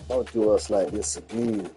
Don't do us like this again.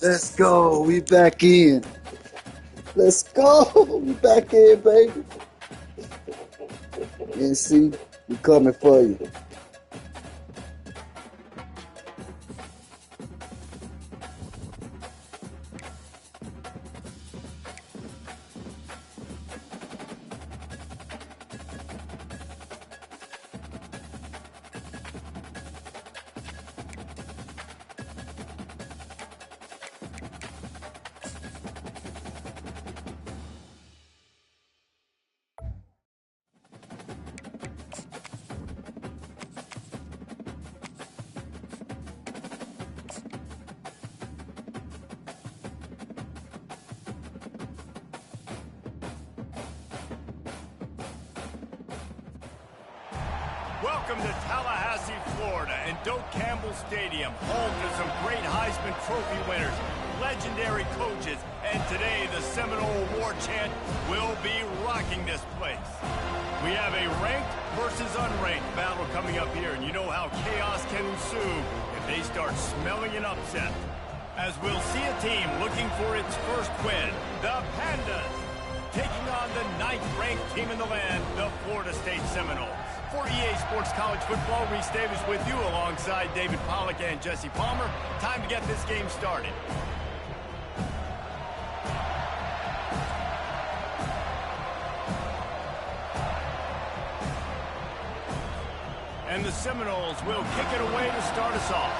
Let's go. We back in. Let's go. We back in, baby. NC, we coming for you. Welcome to Tallahassee, Florida, and Doak Campbell Stadium, home to some great Heisman Trophy winners, legendary coaches, and today the Seminole War Chant will be rocking this place. We have a ranked versus unranked battle coming up here, and you know how chaos can ensue if they start smelling an upset. As we'll see a team looking for its first win, the Pandas, taking on the 9th-ranked team in the land, the Florida State Seminoles. For EA Sports College Football, Reese Davis with you alongside David Pollack and Jesse Palmer. Time to get this game started. And the Seminoles will kick it away to start us off.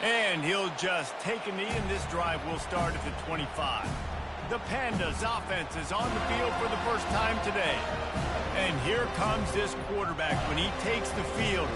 And he'll just take a knee, and this drive will start at the 25. The Pandas' offense is on the field for the first time today. And here comes this quarterback when he takes the field.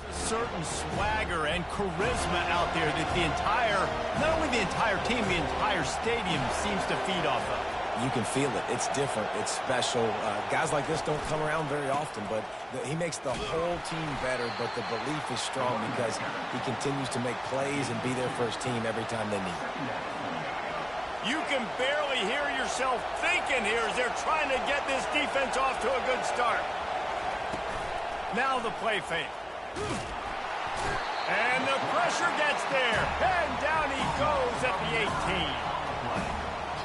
A certain swagger and charisma out there that not only the entire team, the entire stadium seems to feed off of. You can feel it. It's different. It's special. Guys like this don't come around very often, but he makes the whole team better, but the belief is strong because he continues to make plays and be there for his team every time they need it. You can barely hear yourself thinking here as they're trying to get this defense off to a good start. Now the play fake. And the pressure gets there. And down he goes at the 18.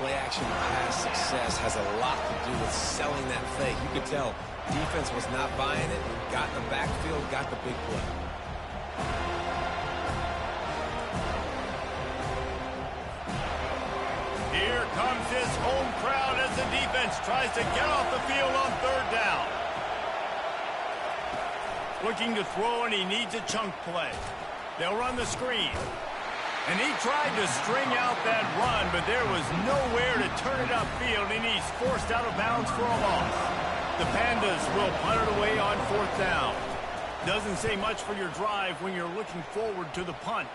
Play-action pass success has a lot to do with selling that fake. You could tell defense was not buying it, got in the backfield, got the big play. Here comes his home crowd as the defense tries to get off the field on 3rd down. Looking to throw, and he needs a chunk play. They'll run the screen. And he tried to string out that run, but there was nowhere to turn it upfield, and he's forced out of bounds for a loss. The Pandas will punt it away on 4th down. Doesn't say much for your drive when you're looking forward to the punt.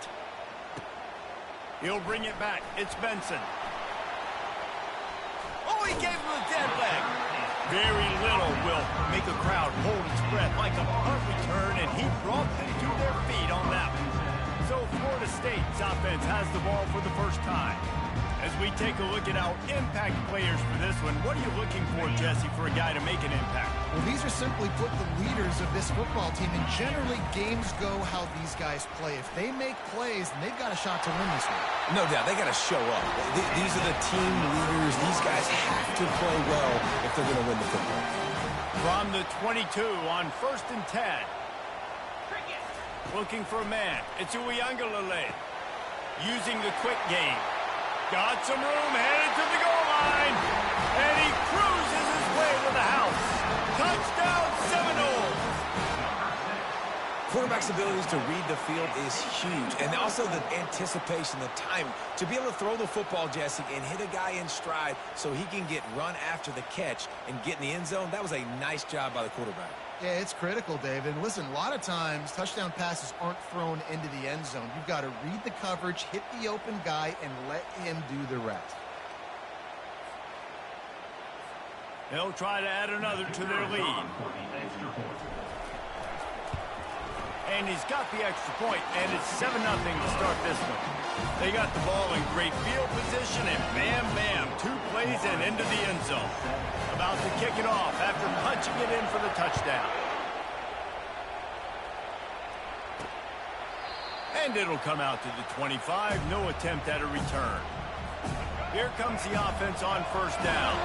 He'll bring it back. It's Benson. Oh, he gave him a dead leg. Very little will make a crowd hold its breath like a punt return, and he brought them to their feet on that one. So Florida State's offense has the ball for the first time. As we take a look at our impact players for this one, what are you looking for, Jesse, for a guy to make an impact? Well, these are simply put the leaders of this football team, and generally games go how these guys play. If they make plays, then they've got a shot to win this one. No doubt, they got to show up. These are the team leaders. These guys have to play well if they're going to win the football. From the 22 on 1st and 10. Looking for a man. It's Uyangalele. Using the quick game. Got some room, headed to the goal line. And he cruises his way to the house. Touchdown Seminoles. Quarterback's abilities to read the field is huge. And also the anticipation, the time to be able to throw the football, Jesse, and hit a guy in stride so he can get run after the catch and get in the end zone. That was a nice job by the quarterback. Yeah, it's critical, David. And listen, a lot of times touchdown passes aren't thrown into the end zone. You've got to read the coverage, hit the open guy, and let him do the rest. They'll try to add another to their lead. And he's got the extra point, and it's 7-0 to start this one. They got the ball in great field position, and bam, bam, 2 plays and into the end zone. About to kick it off after punching it in for the touchdown. And it'll come out to the 25. No attempt at a return. Here comes the offense on 1st down.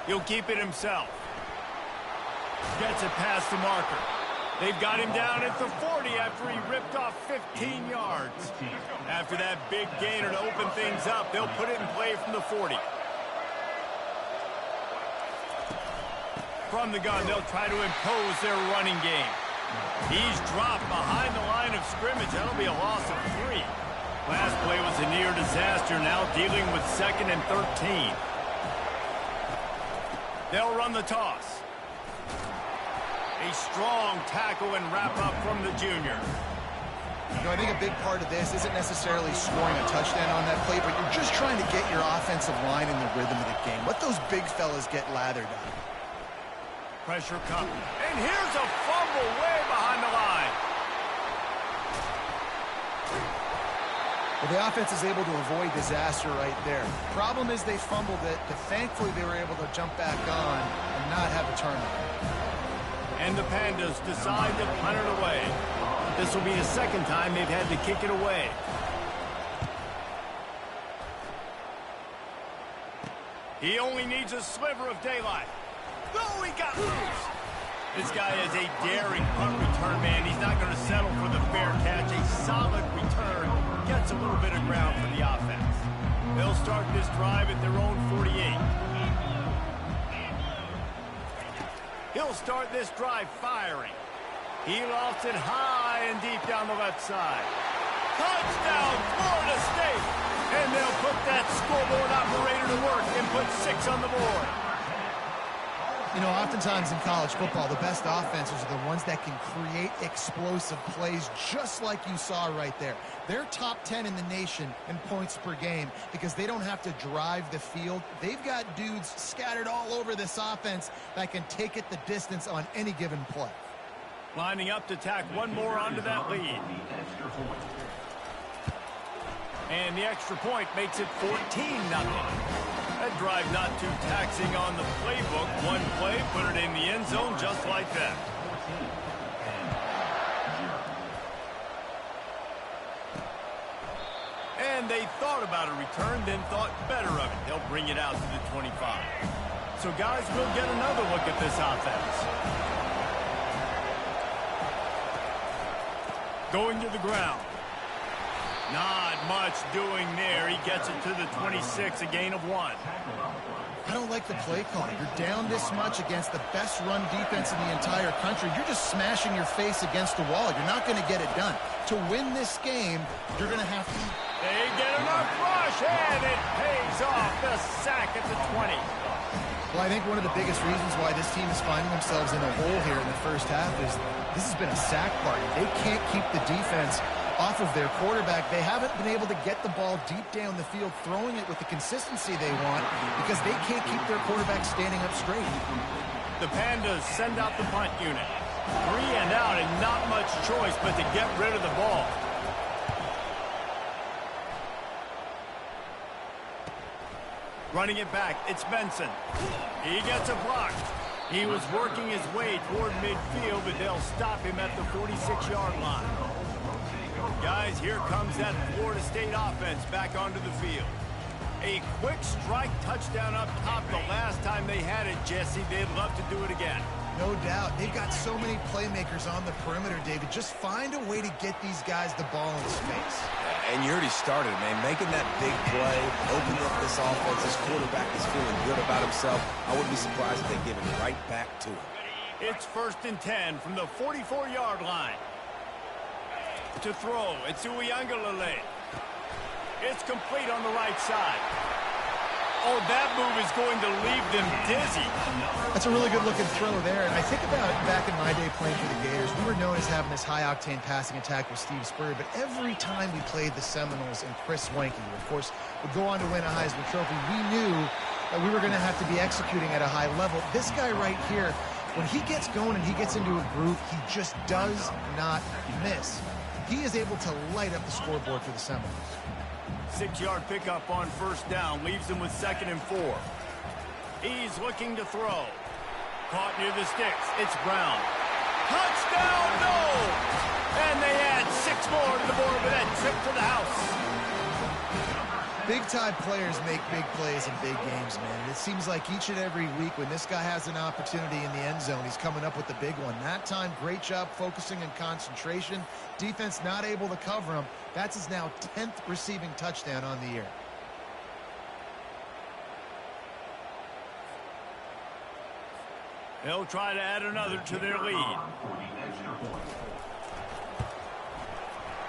He'll keep it himself. Gets it past the marker. They've got him down at the 40 after he ripped off 15 yards. After that big gainer to open things up, they'll put it in play from the 40. From the gun, they'll try to impose their running game. He's dropped behind the line of scrimmage. That'll be a loss of 3. Last play was a near disaster, now dealing with 2nd and 13. They'll run the toss. A strong tackle and wrap up from the junior. You know, I think a big part of this isn't necessarily scoring a touchdown on that play, but you're just trying to get your offensive line in the rhythm of the game. Let those big fellas get lathered up. Pressure coming. And here's a fumble way behind the line. Well, the offense is able to avoid disaster right there. Problem is they fumbled it, but thankfully they were able to jump back on and not have a turnover. And the Pandas decide to punt it away. This will be the 2nd time they've had to kick it away. He only needs a sliver of daylight. Oh, he got loose. This guy is a daring punt return man. He's not going to settle for the fair catch. A solid return gets a little bit of ground for the offense. They'll start this drive at their own 48. He'll start this drive firing. He lofts it high and deep down the left side. Touchdown, Florida State! And they'll put that scoreboard operator to work and put 6 on the board. You know, oftentimes in college football, the best offenses are the ones that can create explosive plays just like you saw right there. They're top 10 in the nation in points per game because they don't have to drive the field. They've got dudes scattered all over this offense that can take it the distance on any given play. Lining up to tack one more onto that lead. And the extra point makes it 14-0. That drive not too taxing on the playbook. One play, put it in the end zone just like that. And they thought about a return, then thought better of it. They'll bring it out to the 25. So guys, we'll get another look at this offense. Going to the ground. Not much doing there. He gets it to the 26, a gain of 1. I don't like the play call. You're down this much against the best run defense in the entire country. You're just smashing your face against the wall. You're not going to get it done. To win this game, you're going to have to... They get enough rush, and it pays off. The sack at the 20. Well, I think one of the biggest reasons why this team is finding themselves in a hole here in the first half is this has been a sack party. They can't keep the defense off of their quarterback. They haven't been able to get the ball deep down the field, throwing it with the consistency they want because they can't keep their quarterback standing up straight. The Pandas send out the punt unit. 3 and out and not much choice but to get rid of the ball. Running it back, it's Benson. He gets a block. He was working his way toward midfield, but they'll stop him at the 46-yard line. Guys, here comes that Florida State offense back onto the field. A quick strike touchdown up top the last time they had it, Jesse. They'd love to do it again. No doubt. They've got so many playmakers on the perimeter, David. Just find a way to get these guys the ball in space. And you already started, man. Making that big play, opening up this offense. This quarterback is feeling good about himself. I wouldn't be surprised if they give it right back to him. It's 1st and 10 from the 44-yard line. To throw, it's Uiagalelei. It's complete on the right side. Oh, that move is going to leave them dizzy. That's a really good-looking throw there. And I think about it back in my day playing for the Gators. We were known as having this high-octane passing attack with Steve Spurrier, but every time we played the Seminoles and Chris Wenke, who, of course, would go on to win a Heisman Trophy, we knew that we were going to have to be executing at a high level. This guy right here, when he gets going and he gets into a groove, he just does not miss. He is able to light up the scoreboard for the Seminoles. 6-yard pickup on 1st down, leaves him with 2nd and 4. He's looking to throw. Caught near the sticks. It's Brown. Touchdown, no! And they add 6 more to the board with that trip to the house. Big-time players make big plays in big games, man. And it seems like each and every week when this guy has an opportunity in the end zone, he's coming up with the big one. That time, great job focusing and concentration. Defense not able to cover him. That's his now 10th receiving touchdown on the year. They'll try to add another to their lead.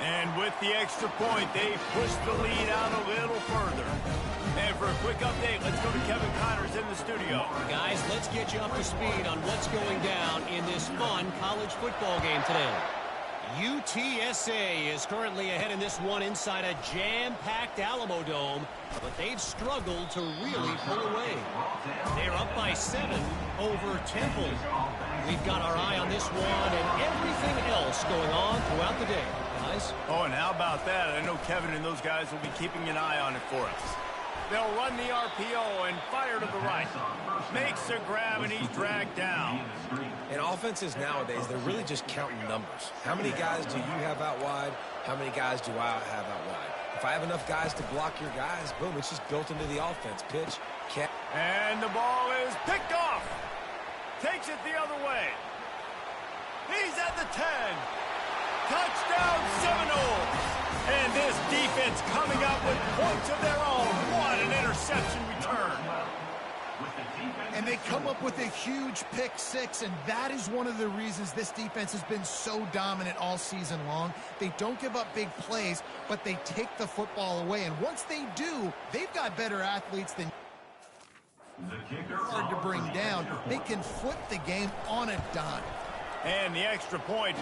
And with the extra point, they push the lead out a little further. And for a quick update, let's go to Kevin Connors in the studio. Guys, let's get you up to speed on what's going down in this fun college football game today. UTSA is currently ahead in this one inside a jam-packed Alamo Dome, but they've struggled to really pull away. They're up by 7 over Temple. We've got our eye on this one and everything else going on throughout the day. Guys? Oh, and how about that? I know Kevin and those guys will be keeping an eye on it for us. They'll run the RPO and fire to the right. Makes a grab, and he's dragged down. And offenses nowadays, they're really just counting numbers. How many guys do you have out wide? How many guys do I have out wide? If I have enough guys to block your guys, boom, it's just built into the offense. Pitch, catch. And the ball is picked off. Takes it the other way. He's at the 10. Touchdown Seminoles! And this defense coming up with points of their own. What an interception return. And they come up with a huge pick 6, and that is one of the reasons this defense has been so dominant all season long. They don't give up big plays, but they take the football away. And once they do, they've got better athletes than hard to bring down. They can flip the game on a dime. And the extra point.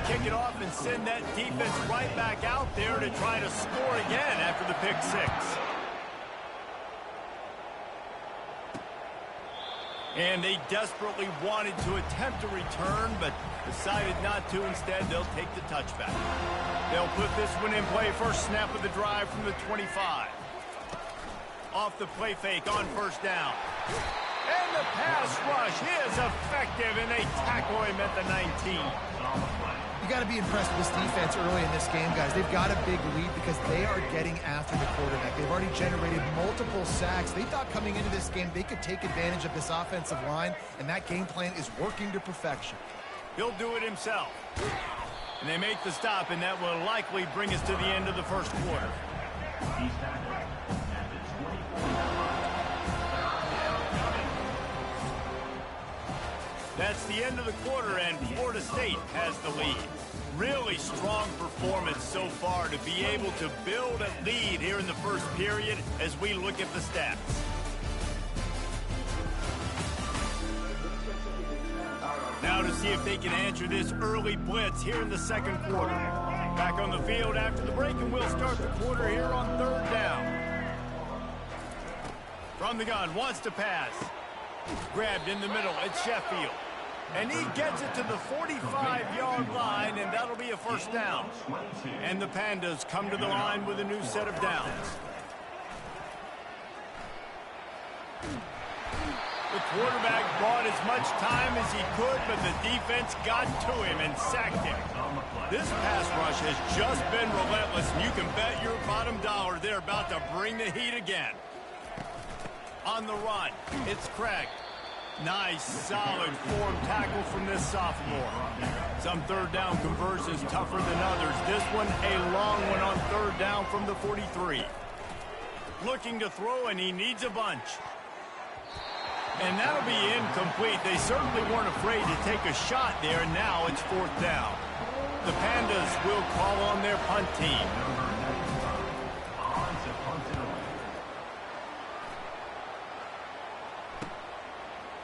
Kick it off and send that defense right back out there to try to score again after the pick 6. And they desperately wanted to attempt a return, but decided not to. Instead, they'll take the touchback. They'll put this one in play. First snap of the drive from the 25. Off the play fake on 1st down. And the pass rush is effective, and they tackle him at the 19. You got to be impressed with this defense early in this game, guys. They've got a big lead because they are getting after the quarterback. They've already generated multiple sacks. They thought coming into this game they could take advantage of this offensive line, and that game plan is working to perfection. He'll do it himself. And they make the stop, and that will likely bring us to the end of the first quarter. That's the end of the quarter, and Florida State has the lead. Really strong performance so far to be able to build a lead here in the first period as we look at the stats. Now to see if they can answer this early blitz here in the second quarter. Back on the field after the break, and we'll start the quarter here on 3rd down. From the gun, wants to pass. Grabbed in the middle, it's Sheffield. And he gets it to the 45-yard line, and that'll be a first down. And the Pandas come to the line with a new set of downs. The quarterback bought as much time as he could, but the defense got to him and sacked him. This pass rush has just been relentless, and you can bet your bottom dollar they're about to bring the heat again. On the run, it's Craig. Nice, solid form tackle from this sophomore. Some third down conversions tougher than others. This one, a long one on third down from the 43. Looking to throw, and he needs a bunch. And that'll be incomplete. They certainly weren't afraid to take a shot there, and now it's fourth down. The Pandas will call on their punt team.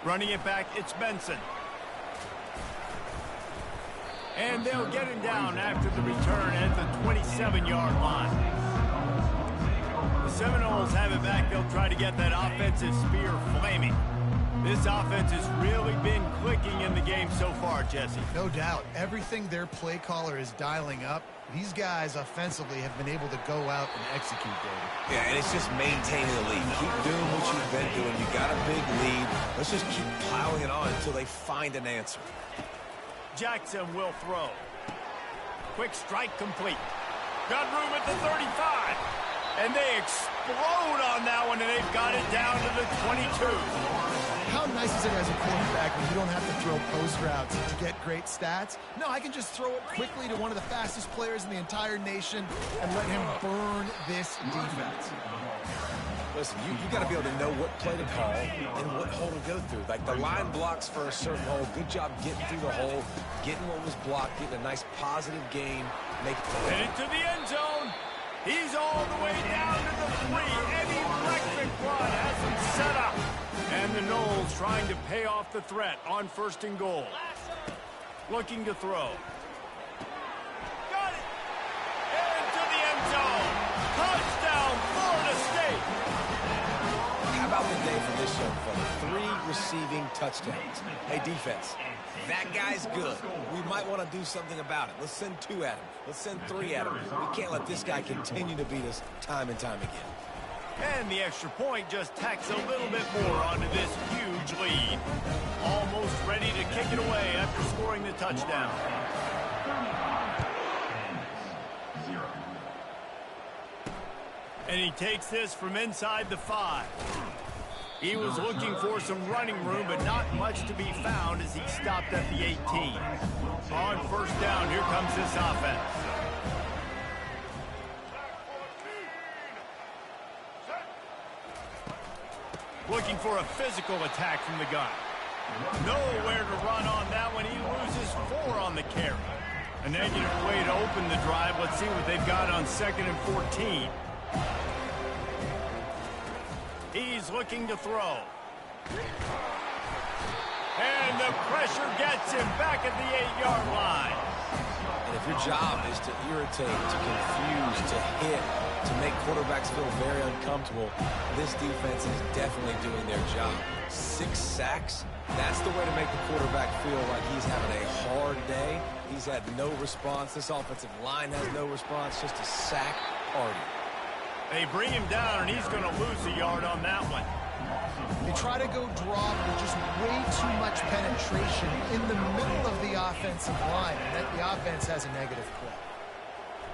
Running it back, it's Benson. And they'll get him down after the return at the 27-yard line. The Seminoles have it back. They'll try to get that offensive spear flaming. This offense has really been clicking in the game so far, Jesse. No doubt. Everything their play caller is dialing up, these guys offensively have been able to go out and execute, David. Yeah, and it's just maintaining the lead. Keep doing what you've been doing. You got a big lead. Let's just keep piling it on until they find an answer. Jackson will throw. Quick strike complete. Got room at the 35. And they explode on that one, and they've got it down to the 22. How nice is it as a quarterback when you don't have to throw post routes to get great stats? No, I can just throw it quickly to one of the fastest players in the entire nation and let him burn this defense. Listen, you got to be able to know what play to call and what hole to go through. Like the line blocks for a certain hole. Good job getting through the hole, getting what was blocked, getting a nice positive game. Headed to the end zone. He's all the way down to the 3. Eddie electric run has him set up. And the Noles trying to pay off the threat on 1st and goal. Looking to throw. Got it! Into the end zone. Touchdown, Florida State. How about the day for this young fella? 3 receiving touchdowns. Hey, defense, that guy's good. We might want to do something about it. Let's send 2 at him. Let's send 3 at him. We can't let this guy continue to beat us time and time again. And the extra point just tacks a little bit more onto this huge lead. Almost ready to kick it away after scoring the touchdown. And he takes this from inside the 5. He was looking for some running room, but not much to be found as he stopped at the 18. On 1st down, here comes this offense. Looking for a physical attack from the gun. Nowhere to run on that one. He loses 4 on the carry. A negative play to open the drive. Let's see what they've got on 2nd and 14. He's looking to throw. And the pressure gets him back at the 8-yard line. And if your job is to irritate, to confuse, to hit, to make quarterbacks feel very uncomfortable, this defense is definitely doing their job. 6 sacks, that's the way to make the quarterback feel like he's having a hard day. He's had no response. This offensive line has no response, just a sack party. They bring him down, and he's going to lose a yard on that one. They try to go drop with just way too much penetration in the middle of the offensive line, and the offense has a negative play.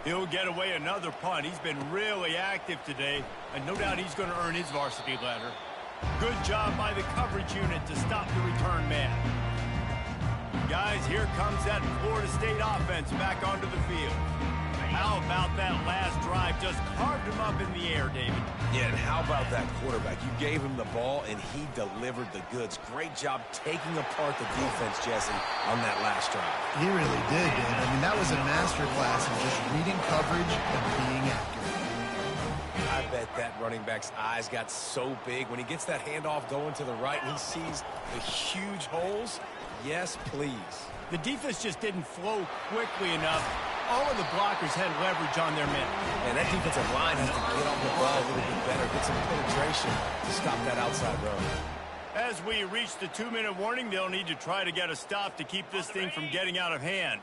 He'll get away another punt. He's been really active today, and no doubt he's going to earn his varsity letter. Good job by the coverage unit to stop the return man. Guys, here comes that Florida State offense back onto the field. How about that last drive? Just carved him up in the air, David. Yeah, and how about that quarterback? You gave him the ball, and he delivered the goods. Great job taking apart the defense, Jesse, on that last drive. He really did, Dave. I mean, that was a masterclass in just reading coverage and being accurate. I bet that running back's eyes got so big when he gets that handoff going to the right and he sees the huge holes. Yes, please. The defense just didn't flow quickly enough All of the blockers had leverage on their men. And that defensive line has to get off the ball a little bit better, get some penetration to stop that outside run. As we reach the 2-minute warning, they'll need to try to get a stop to keep this thing from getting out of hand.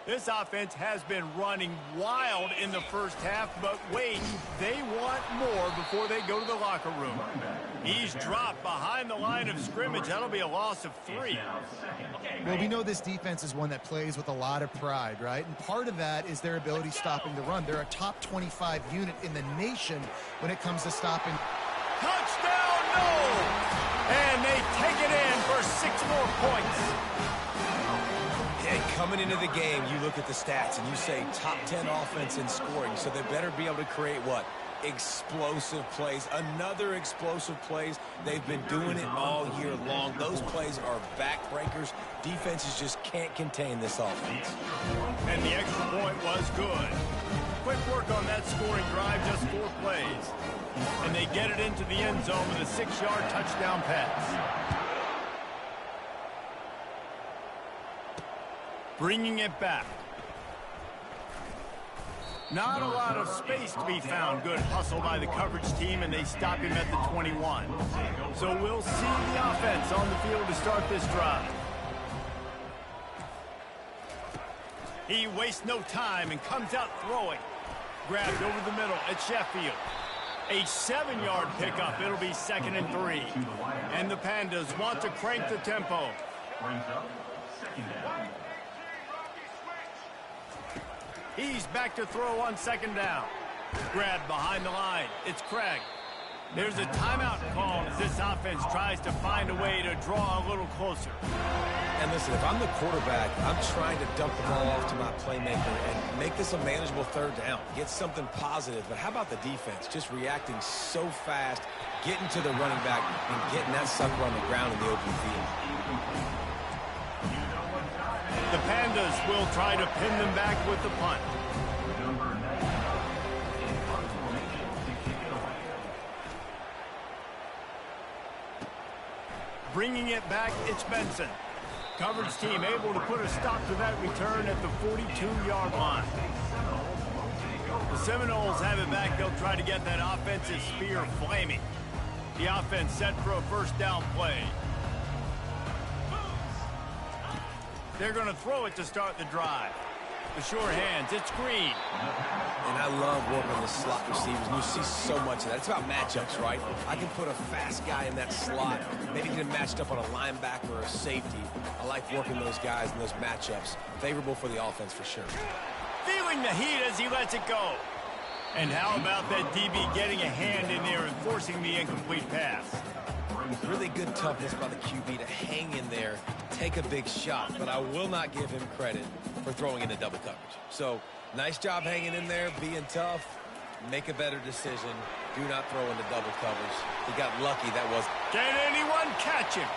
This offense has been running wild in the first half, but wait, they want more before they go to the locker room. He's dropped behind the line of scrimmage. That'll be a loss of 3. Well, we know this defense is one that plays with a lot of pride, right? And part of that is their ability stopping the run. They're a top 25 unit in the nation when it comes to stopping. Touchdown, no! And they take it in for 6 more points. And coming into the game, you look at the stats and you say top 10 offense in scoring, so they better be able to create what? Explosive plays. Another explosive plays. They've been doing it all year long. Those plays are backbreakers. Defenses just can't contain this offense. And the extra point was good. Quick work on that scoring drive, just 4 plays. And they get it into the end zone with a 6-yard touchdown pass. Bringing it back. Not a lot of space to be found. Good hustle by the coverage team, and they stop him at the 21. So we'll see the offense on the field to start this drive. He wastes no time and comes out throwing. Grabbed over the middle at Sheffield. A 7-yard pickup. It'll be 2nd and 3. And the Pandas want to crank the tempo. He's back to throw on 2nd down. Grabbed behind the line. It's Craig. There's a timeout called as this offense tries to find a way to draw a little closer. And listen, if I'm the quarterback, I'm trying to dump the ball off to my playmaker and make this a manageable 3rd down. Get something positive. But how about the defense? Just reacting so fast, getting to the running back, and getting that sucker on the ground in the open field. The Pandas will try to pin them back with the punt. Bringing it back, it's Benson. Coverage team able to put a stop to that return at the 42-yard line. The Seminoles have it back. They'll try to get that offensive spear flaming. The offense set for a 1st down play. They're going to throw it to start the drive. The sure hands, it's Green. And I love working the slot receivers. And you see so much of that. It's about matchups, right? I can put a fast guy in that slot, maybe get him matched up on a linebacker or a safety. I like working those guys in those matchups. Favorable for the offense for sure. Feeling the heat as he lets it go. And how about that DB getting a hand in there and forcing the incomplete pass? Really good toughness by the QB to hang in there, take a big shot, but I will not give him credit for throwing into double coverage. So, nice job hanging in there, being tough, make a better decision. Do not throw into double coverage. He got lucky that was. Can anyone catch him?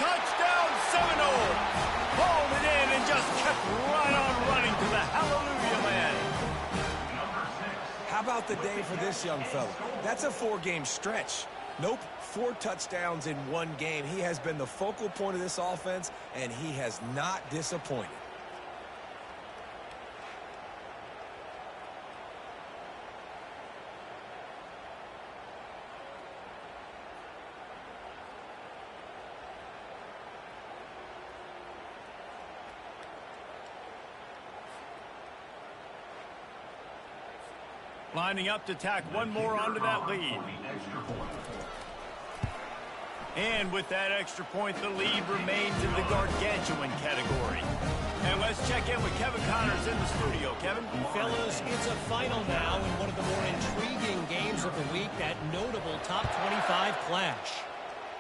Touchdown Seminoles! Hauled it in and just kept right on running to the hallelujah land. How about the day for this young fella? That's a 4-game stretch. Nope, 4 touchdowns in 1 game. He has been the focal point of this offense, and he has not disappointed. Lining up to tack one more onto that lead. And with that extra point, the lead remains in the gargantuan category. And let's check in with Kevin Connors in the studio. Kevin? Fellas, it's a final now in one of the more intriguing games of the week, that notable top 25 clash.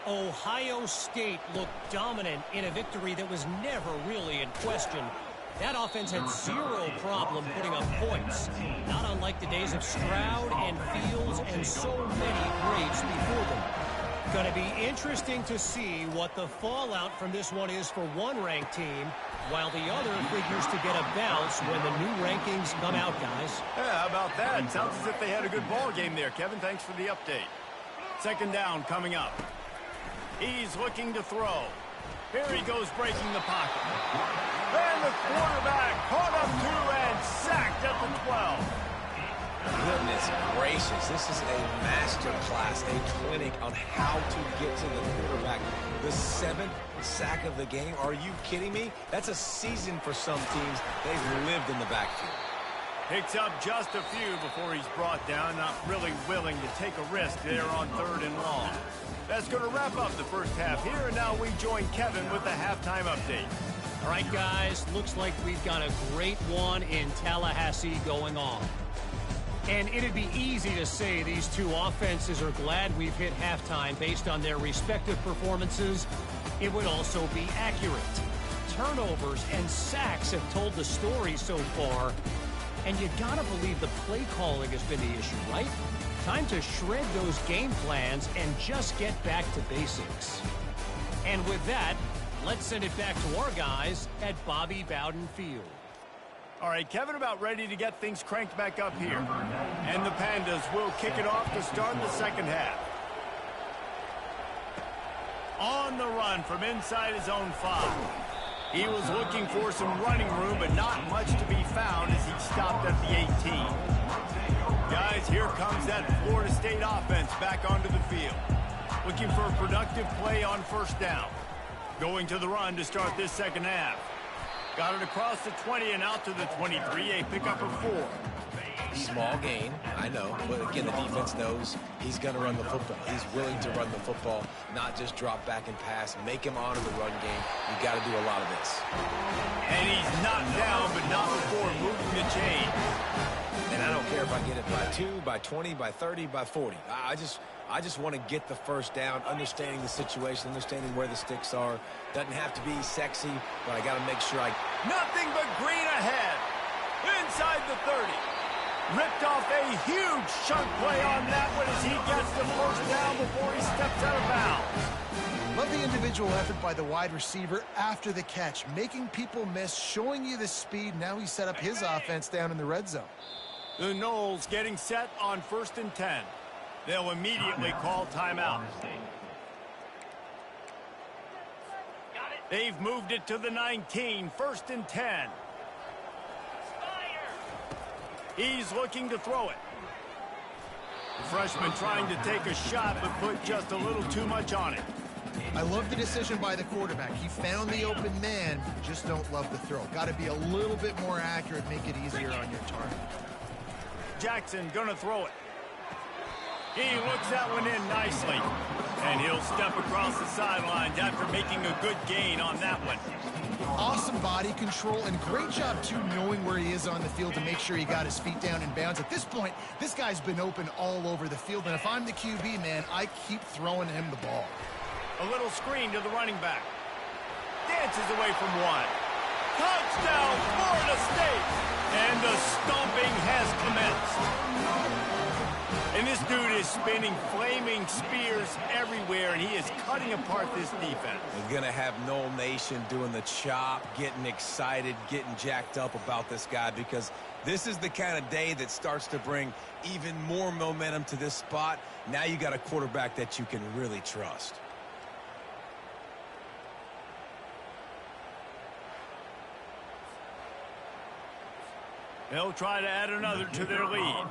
Ohio State looked dominant in a victory that was never really in question. That offense had zero problem putting up points, not unlike the days of Stroud and Fields and so many greats before them. Going to be interesting to see what the fallout from this one is for one ranked team, while the other figures to get a bounce when the new rankings come out, guys. Yeah, how about that? Sounds as if they had a good ball game there, Kevin. Thanks for the update. 2nd down coming up. He's looking to throw. Here he goes breaking the pocket. And the quarterback caught up to and sacked at the 12. Goodness gracious, this is a master class, a clinic on how to get to the quarterback. The 7th sack of the game, are you kidding me? That's a season for some teams. They've lived in the backfield. Picks up just a few before he's brought down, not really willing to take a risk there on 3rd and long. That's going to wrap up the first half here, and now we join Kevin with the halftime update. All right, guys, looks like we've got a great one in Tallahassee going on. And it'd be easy to say these two offenses are glad we've hit halftime based on their respective performances. It would also be accurate. Turnovers and sacks have told the story so far. And you gotta believe the play calling has been the issue, right? Time to shred those game plans and just get back to basics. And with that, let's send it back to our guys at Bobby Bowden Field. All right, Kevin about ready to get things cranked back up here. And the Pandas will kick it off to start the second half. On the run from inside his own 5. He was looking for some running room, but not much to be found as he stopped at the 18. Guys, here comes that Florida State offense back onto the field. Looking for a productive play on 1st down. Going to the run to start this second half. Got it across the 20 and out to the 23, a pickup of 4. Small gain, I know, but again, the defense knows he's going to run the football. He's willing to run the football, not just drop back and pass, make him honor the run game. You got to do a lot of this. And he's knocked down, but not before moving the chain. And I don't care if I get it by 2, by 20, by 30, by 40. I just want to get the first down, understanding the situation, understanding where the sticks are. Doesn't have to be sexy, but I got to make sure Nothing but green ahead. Inside the 30. Ripped off a huge chunk play on that one as he gets the first down before he steps out of bounds. Love the individual effort by the wide receiver after the catch, making people miss, showing you the speed. Now he set up his offense down in the red zone. The Noles getting set on 1st and 10. They'll immediately call timeout. They've moved it to the 19, 1st and 10. He's looking to throw it. The freshman trying to take a shot, but put just a little too much on it. I love the decision by the quarterback. He found the open man, just don't love the throw. Got to be a little bit more accurate, make it easier on your target. Jackson gonna throw it. He looks that one in nicely. And he'll step across the sidelines after making a good gain on that one. Awesome body control and great job, too, knowing where he is on the field to make sure he got his feet down in bounds. At this point, this guy's been open all over the field. And if I'm the QB, man, I keep throwing him the ball. A little screen to the running back. Dances away from one. Touchdown, Florida State! And the stomping has commenced. And this dude is spinning flaming spears everywhere, and he is cutting apart this defense. We're going to have Nole Nation doing the chop, getting excited, getting jacked up about this guy, because this is the kind of day that starts to bring even more momentum to this spot. Now you got a quarterback that you can really trust. They'll try to add another to their lead.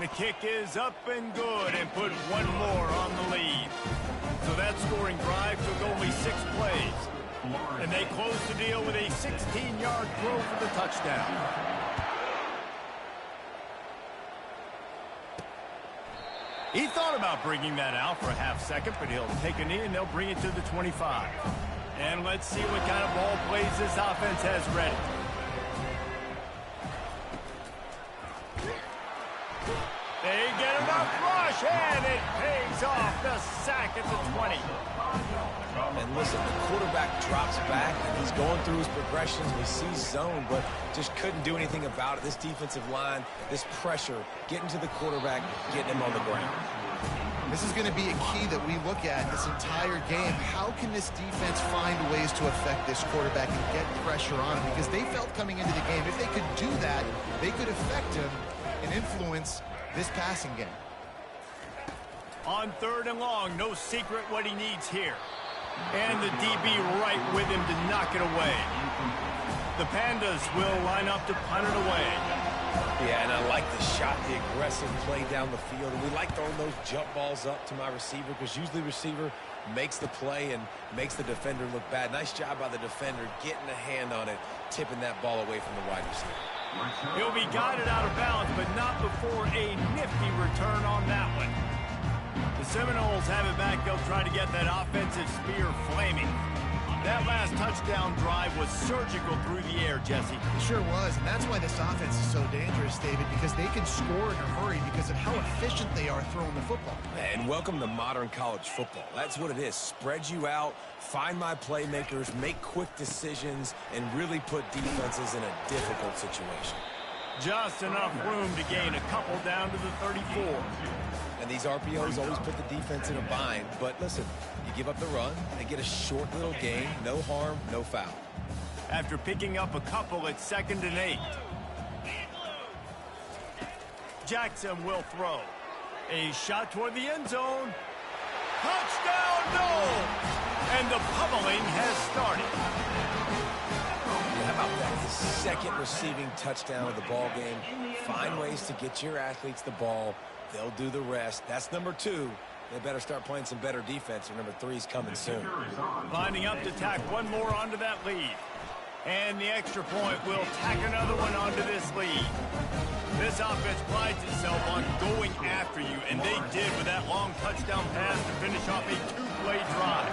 The kick is up and good and put one more on the lead. So that scoring drive took only 6 plays. And they close the deal with a 16-yard throw for the touchdown. He thought about bringing that out for a half second, but he'll take a knee and they'll bring it to the 25. And let's see what kind of ball plays this offense has ready. They get enough rush, and it pays off the sack at the 20. And listen, the quarterback drops back, and he's going through his progressions. We see zone, but just couldn't do anything about it. This defensive line, this pressure, getting to the quarterback, getting him on the ground. This is going to be a key that we look at this entire game. How can this defense find ways to affect this quarterback and get pressure on him? Because they felt coming into the game, if they could do that, they could affect him and influence this passing game. On 3rd and long, no secret what he needs here. And the DB right with him to knock it away. The Pandas will line up to punt it away. Yeah, and I like the shot, the aggressive play down the field. And we like throwing those jump balls up to my receiver because usually the receiver makes the play and makes the defender look bad. Nice job by the defender getting a hand on it, tipping that ball away from the wide receiver. He'll be guided out of bounds, but not before a nifty return on that one. The Seminoles have it back. They'll try to get that offensive spear flaming. That last touchdown drive was surgical through the air, Jesse. It sure was, and that's why this offense is so dangerous, David, because they can score in a hurry because of how efficient they are throwing the football. And welcome to modern college football. That's what it is. Spread you out, find my playmakers, make quick decisions, and really put defenses in a difficult situation. Just enough room to gain a couple down to the 34. And these RPOs always put the defense in a bind. But listen, you give up the run, they get a short little gain, no harm, no foul. After picking up a couple, it's 2nd and 8. Jackson will throw. A shot toward the end zone. Touchdown, no! And the pummeling has started. How about that? His 2nd receiving touchdown of the ball game. Find ways to get your athletes the ball. They'll do the rest. That's number 2. They better start playing some better defense, or number 3 is coming soon. Lining up to tack one more onto that lead. And the extra point will tack another one onto this lead. This offense prides itself on going after you, and they did with that long touchdown pass to finish off a 2-play drive.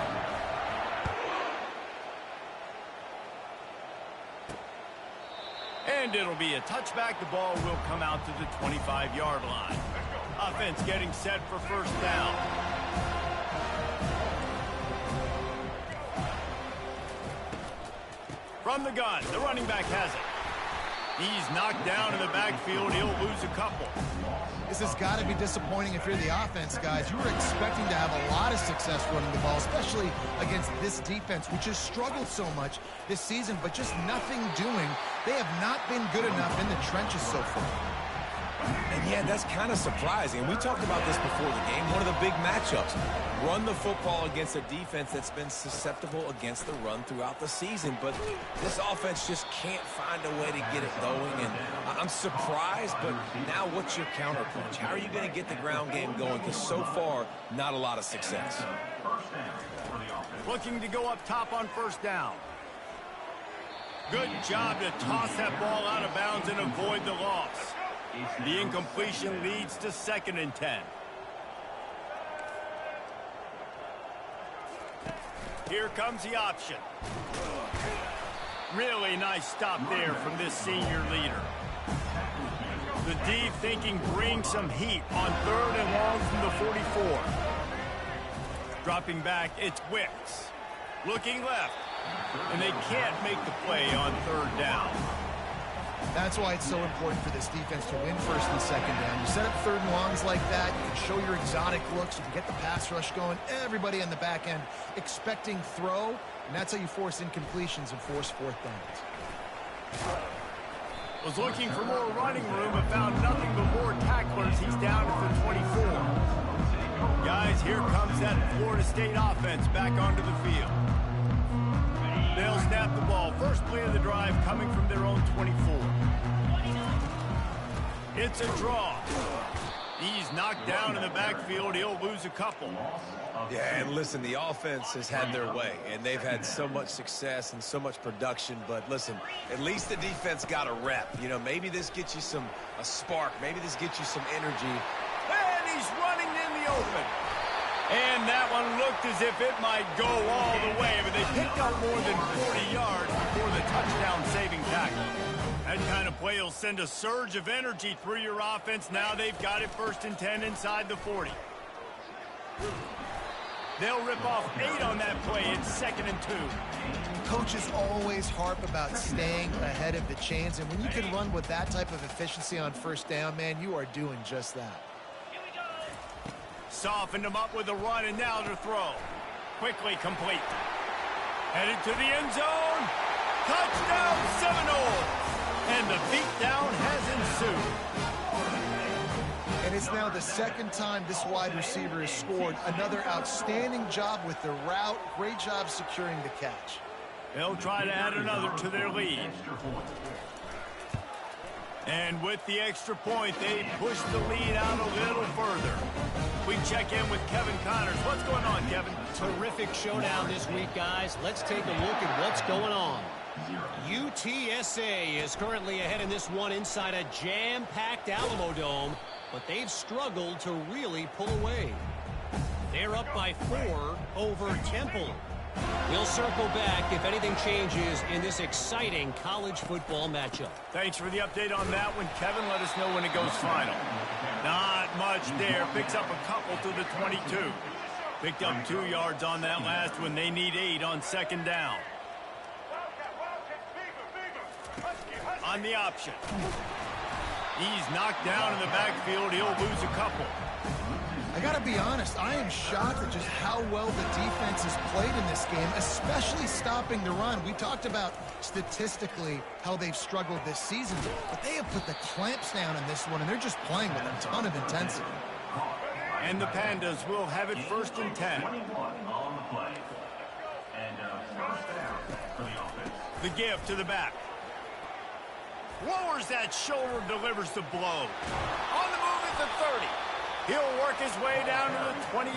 And it'll be a touchback. The ball will come out to the 25-yard line. Offense getting set for 1st down. From the gun, the running back has it. He's knocked down in the backfield. He'll lose a couple. This has got to be disappointing if you're the offense, guys. You were expecting to have a lot of success running the ball, especially against this defense, which has struggled so much this season, but just nothing doing. They have not been good enough in the trenches so far. And yeah, that's kind of surprising. We talked about this before the game. One of the big matchups. Run the football against a defense that's been susceptible against the run throughout the season. But this offense just can't find a way to get it going. And I'm surprised, but now what's your counterpunch? How are you going to get the ground game going? Because so far, not a lot of success. Looking to go up top on 1st down. Good job to toss that ball out of bounds and avoid the loss. The incompletion leads to 2nd and 10. Here comes the option. Really nice stop there from this senior leader. The D thinking bring some heat on 3rd and long from the 44. Dropping back, it's Wicks. Looking left. And they can't make the play on 3rd down. That's why it's so important for this defense to win 1st and 2nd down. You set up 3rd and longs like that, you can show your exotic looks, you can get the pass rush going, everybody on the back end expecting throw, and that's how you force incompletions and force 4th downs. Was looking for more running room but found nothing but more tacklers. He's down at the 24. Guys, here comes that Florida State offense back onto the field. They'll snap the ball. First play of the drive coming from their own 24. It's a draw. He's knocked down in the backfield. He'll lose a couple. Yeah, and listen, the offense has had their way, and they've had so much success and so much production. But listen, at least the defense got a rep. You know, maybe this gets you a spark. Maybe this gets you some energy. And he's running in the open. And that one looked as if it might go all the way, but they picked up more than 40 yards before the touchdown-saving tackle. That kind of play will send a surge of energy through your offense. Now they've got it 1st and 10 inside the 40. They'll rip off 8 on that play. It's 2nd and 2. Coaches always harp about staying ahead of the chains, and when you can run with that type of efficiency on 1st down, man, you are doing just that. Softened him up with a run, and now to throw. Quickly complete. Headed to the end zone. Touchdown, Seminoles! And the beatdown has ensued. And it's now the second time this wide receiver has scored. Another outstanding job with the route. Great job securing the catch. They'll try to add another to their lead. And with the extra point, they push the lead out a little further. We check in with Kevin Connors. What's going on, Kevin? Terrific showdown this week, guys. Let's take a look at what's going on. UTSA is currently ahead in this one inside a jam-packed Alamodome, but they've struggled to really pull away. They're up by 4 over Temple. We'll circle back if anything changes in this exciting college football matchup. Thanks for the update on that one, Kevin. Let us know when it goes final. Not much there. Picks up a couple to the 22. Picked up 2 yards on that last one. They need 8 on second down. On the option. He's knocked down in the backfield. He'll lose a couple. I got to be honest, I am shocked at just how well the defense has played in this game, especially stopping the run. We talked about statistically how they've struggled this season, but they have put the clamps down in this one, and they're just playing with a ton of intensity. And the Pandas will have it 1st and 10. The give to the back. Lowers that shoulder, delivers the blow. On the move at the 30. He'll work his way down to the 28.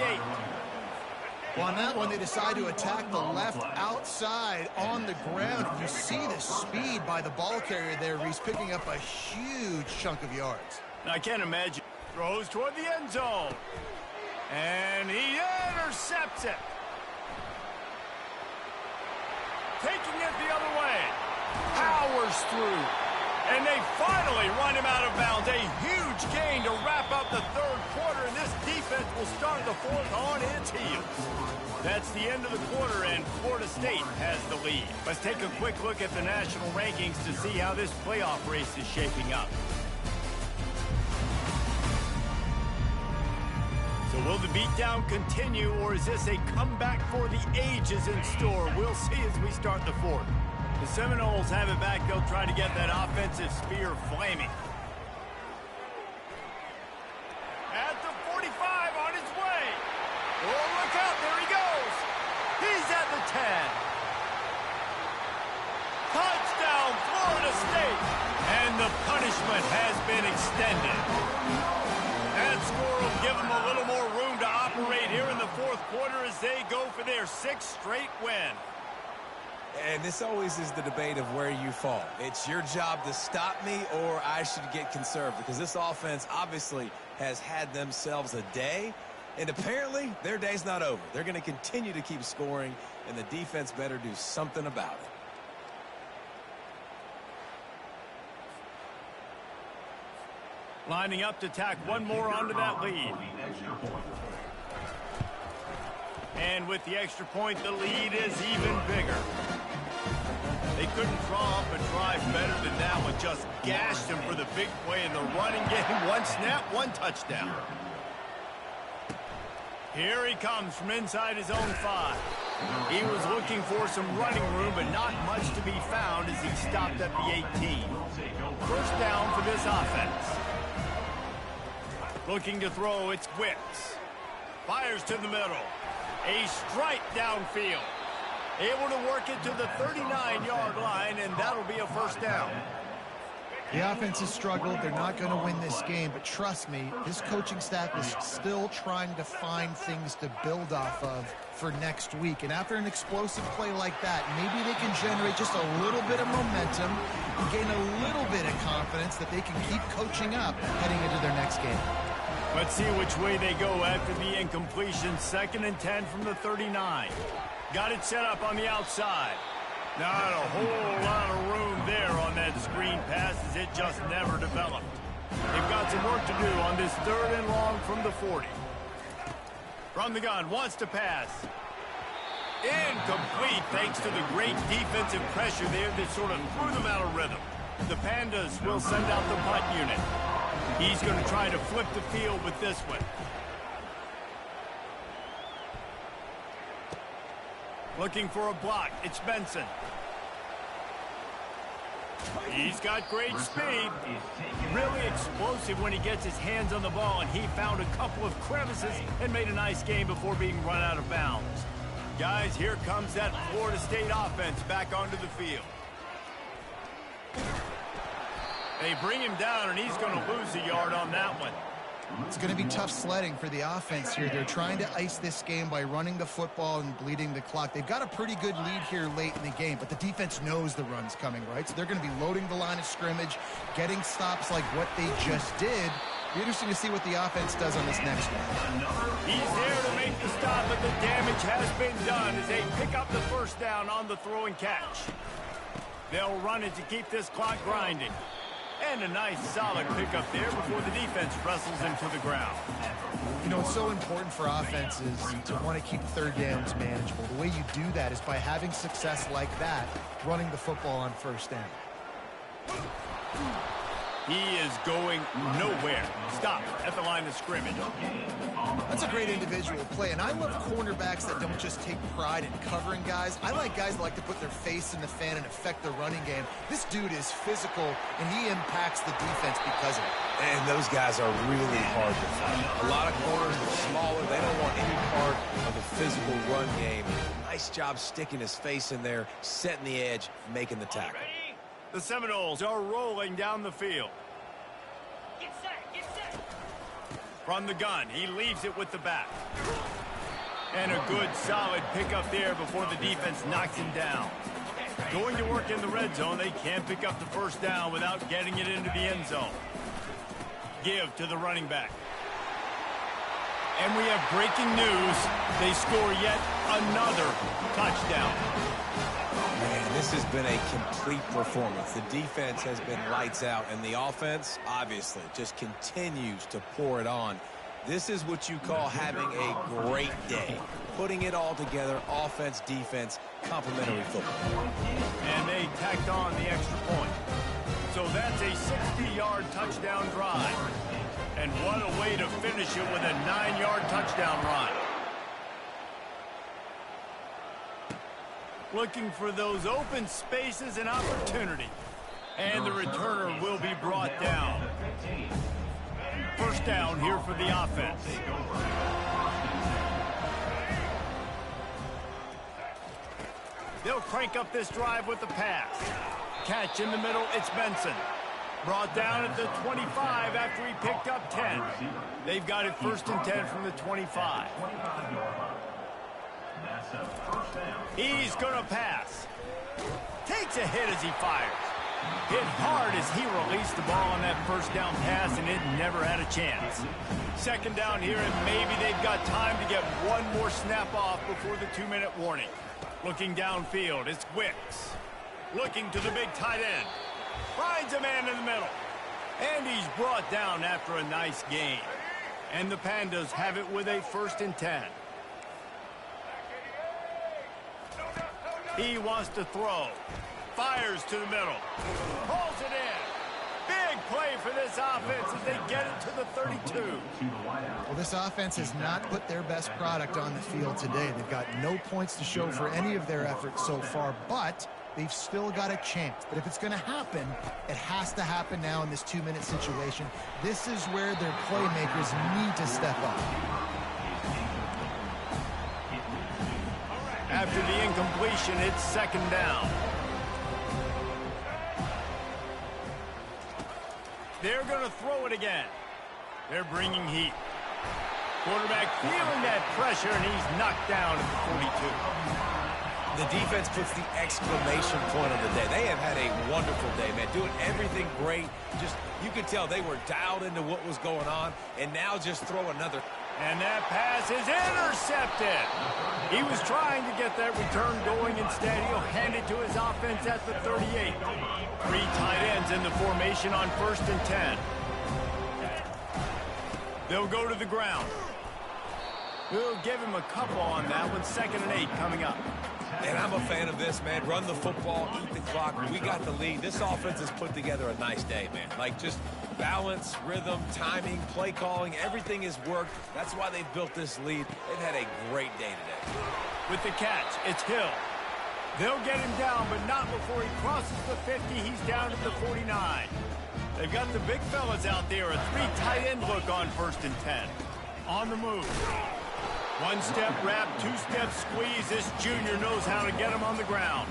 Well, on that one, they decide to attack the left outside on the ground. You see the speed by the ball carrier there. He's picking up a huge chunk of yards. I can't imagine. Throws toward the end zone. And he intercepts it. Taking it the other way. Powers through. And they finally run him out of bounds. A huge gain to wrap up the 3rd quarter, and this defense will start the 4th on its heels. That's the end of the quarter, and Florida State has the lead. Let's take a quick look at the national rankings to see how this playoff race is shaping up. So will the beatdown continue, or is this a comeback for the ages in store? We'll see as we start the 4th. The Seminoles have it back. They'll try to get that offensive spear flaming. At the 45 on his way. Oh, look out. There he goes. He's at the 10. Touchdown, Florida State. And the punishment has been extended. That score will give them a little more room to operate here in the 4th quarter as they go for their 6th straight win. And this always is the debate of where you fall. It's your job to stop me, or I should get conserved, because this offense obviously has had themselves a day, and apparently their day's not over. They're going to continue to keep scoring, and the defense better do something about it. Lining up to tack one more onto that lead. And with the extra point, the lead is even bigger. They couldn't draw up a drive better than that one. Just gashed him for the big play in the running game. 1 snap, 1 touchdown. Here he comes from inside his own 5. He was looking for some running room, but not much to be found as he stopped at the 18. 1st down for this offense. Looking to throw, it's Wicks. Fires to the middle. A strike downfield. Able to work it to the 39-yard line, and that'll be a 1st down. The offense has struggled. They're not going to win this game, but trust me, this coaching staff is still trying to find things to build off of for next week. And after an explosive play like that, maybe they can generate just a little bit of momentum and gain a little bit of confidence that they can keep coaching up heading into their next game. Let's see which way they go after the incompletion. 2nd and 10 from the 39. Got it set up on the outside. Not a whole lot of room there on that screen pass as it just never developed. They've got some work to do on this 3rd and long from the 40. From the gun, wants to pass. Incomplete thanks to the great defensive pressure there that sort of threw them out of rhythm. The Pandas will send out the punt unit. He's going to try to flip the field with this one. Looking for a block. It's Benson. He's got great speed. Really explosive when he gets his hands on the ball, and he found a couple of crevices and made a nice game before being run out of bounds. Guys, here comes that Florida State offense back onto the field. They bring him down, and he's going to lose a yard on that one. It's going to be tough sledding for the offense here. They're trying to ice this game by running the football and bleeding the clock. They've got a pretty good lead here late in the game, but the defense knows the run's coming, right? So they're going to be loading the line of scrimmage, getting stops like what they just did. Be interesting to see what the offense does on this next one. He's there to make the stop, but the damage has been done as they pick up the first down on the throw and catch. They'll run it to keep this clock grinding. And a nice solid pickup there before the defense wrestles him to the ground. You know, it's so important for offenses to want to keep third downs manageable. The way you do that is by having success like that, running the football on first down. He is going nowhere. Stop at the line of scrimmage. That's a great individual play, and I love cornerbacks that don't just take pride in covering guys. I like guys that like to put their face in the fan and affect the running game. This dude is physical, and he impacts the defense because of it. And those guys are really hard to fight. A lot of corners are smaller. They don't want any part of the physical run game. Nice job sticking his face in there, setting the edge, making the tackle. The Seminoles are rolling down the field. Get set, get set. From the gun, he leaves it with the back. And a good, solid pickup there before the defense knocks him down. Going to work in the red zone, they can't pick up the first down without getting it into the end zone. Give to the running back. And we have breaking news. They score yet another touchdown. Man, this has been a complete performance. The defense has been lights out, and the offense, obviously, just continues to pour it on. This is what you call having a great day. Putting it all together, offense, defense, complementary football. And they tacked on the extra point. So that's a 60-yard touchdown drive. And what a way to finish it with a 9-yard touchdown run. Looking for those open spaces and opportunity. And the returner will be brought down. First down here for the offense. They'll crank up this drive with the pass. Catch in the middle, it's Benson. Brought down at the 25 after he picked up 10. They've got it first and 10 from the 25. He's going to pass. Takes a hit as he fires. Hit hard as he released the ball on that first down pass, and it never had a chance. Second down here, and maybe they've got time to get one more snap off before the 2-minute warning. Looking downfield, it's Wicks. Looking to the big tight end. Finds a man in the middle. And he's brought down after a nice gain. And the Pandas have it with a first and 10. He wants to throw. Fires to the middle. Pulls it in. Big play for this offense as they get it to the 32. Well, this offense has not put their best product on the field today. They've got no points to show for any of their efforts so far, but they've still got a chance. But if it's going to happen, it has to happen now in this 2-minute situation. This is where their playmakers need to step up. After the incompletion, it's second down. They're going to throw it again. They're bringing heat. Quarterback feeling that pressure, and he's knocked down at the 42. The defense puts the exclamation point on the day. They have had a wonderful day, man. Doing everything great. Just, you could tell they were dialed into what was going on, and now just throw another. And that pass is intercepted. He was trying to get that return going. Instead, he'll hand it to his offense at the 38. 3 tight ends in the formation on first and 10. They'll go to the ground. We'll give him a couple on that one. Second and 8 coming up. And I'm a fan of this, man. Run the football, eat the clock. We got the lead. This offense has put together a nice day, man. Like, just balance, rhythm, timing, play calling, everything has worked. That's why they've built this lead. They've had a great day today. With the catch, it's Hill. They'll get him down, but not before he crosses the 50. He's down at the 49. They've got the big fellas out there. A 3 tight end look on 1st and 10. On the move. 1-step wrap, 2-step squeeze. This junior knows how to get him on the ground.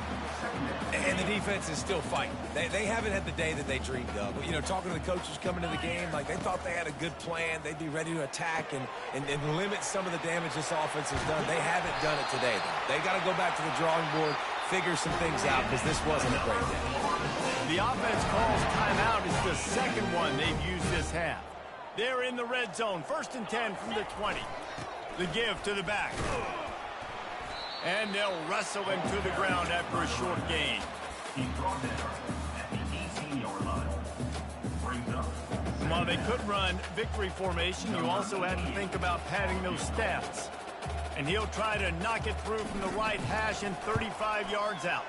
And the defense is still fighting. They haven't had the day that they dreamed of. You know, talking to the coaches coming to the game, like they thought they had a good plan. They'd be ready to attack and limit some of the damage this offense has done. They haven't done it today, though. They got to go back to the drawing board, figure some things out, because this wasn't a great day. The offense calls timeout. It's the second one they've used this half. They're in the red zone. 1st and 10 from the 20. The give to the back. And they'll wrestle him to the ground after a short gain. While they could run victory formation, you also had to think about padding those stats. And he'll try to knock it through from the right hash and 35 yards out.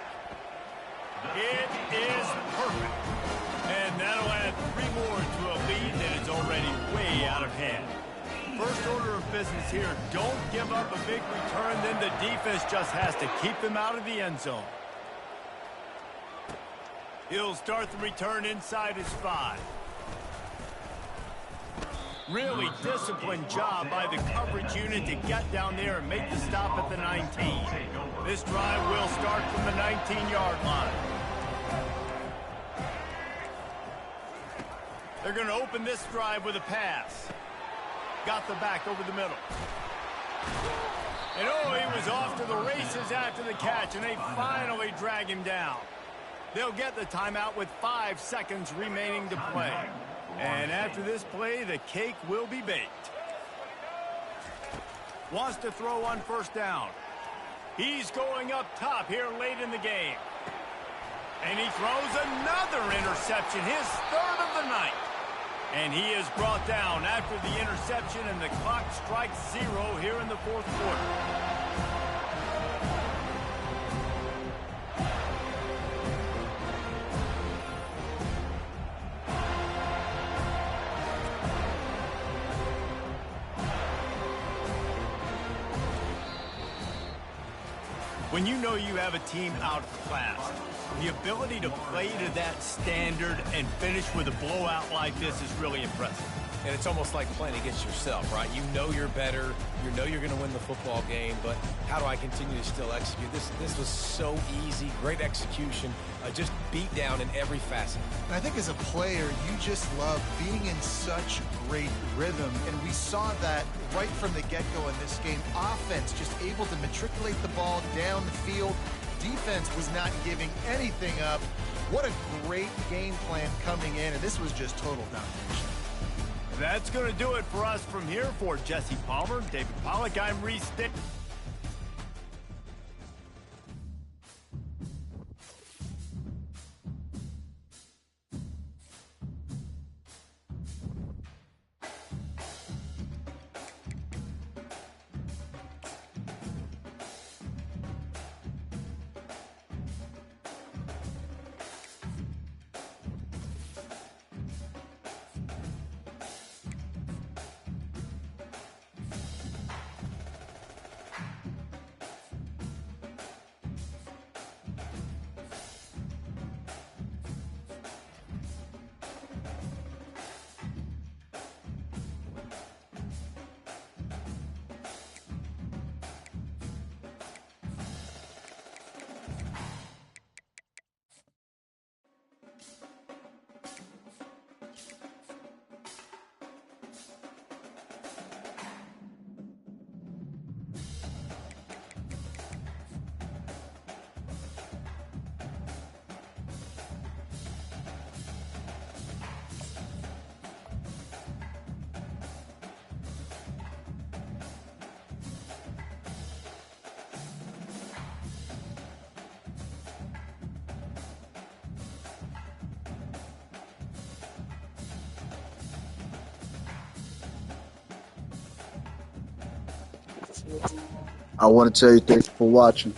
It is perfect. And that'll add 3 more to a lead that is already way out of hand. First order of business here, don't give up a big return, then the defense just has to keep them out of the end zone. He'll start the return inside his 5. Really disciplined job by the coverage unit to get down there and make the stop at the 19. This drive will start from the 19-yard line. They're going to open this drive with a pass. Got the back over the middle. And oh, he was off to the races after the catch, and they finally drag him down. They'll get the timeout with 5 seconds remaining to play. And after this play, the cake will be baked. Wants to throw on 1st down. He's going up top here late in the game. And he throws another interception, his 3rd of the night. And he is brought down after the interception, and the clock strikes 0 here in the 4th quarter. When you know you have a team outclassed, the ability to play to that standard and finish with a blowout like this is really impressive. And it's almost like playing against yourself, right? You know you're better. You know you're going to win the football game, but how do I continue to still execute? This was so easy, great execution, just beat down in every facet. And I think as a player, you just love being in such great rhythm, and we saw that right from the get-go in this game. Offense just able to matriculate the ball down the field. Defense was not giving anything up. What a great game plan coming in, and this was just total domination. That's going to do it for us from here. For Jesse Palmer, David Pollack, I'm Reese Stick. I want to tell you thanks for watching.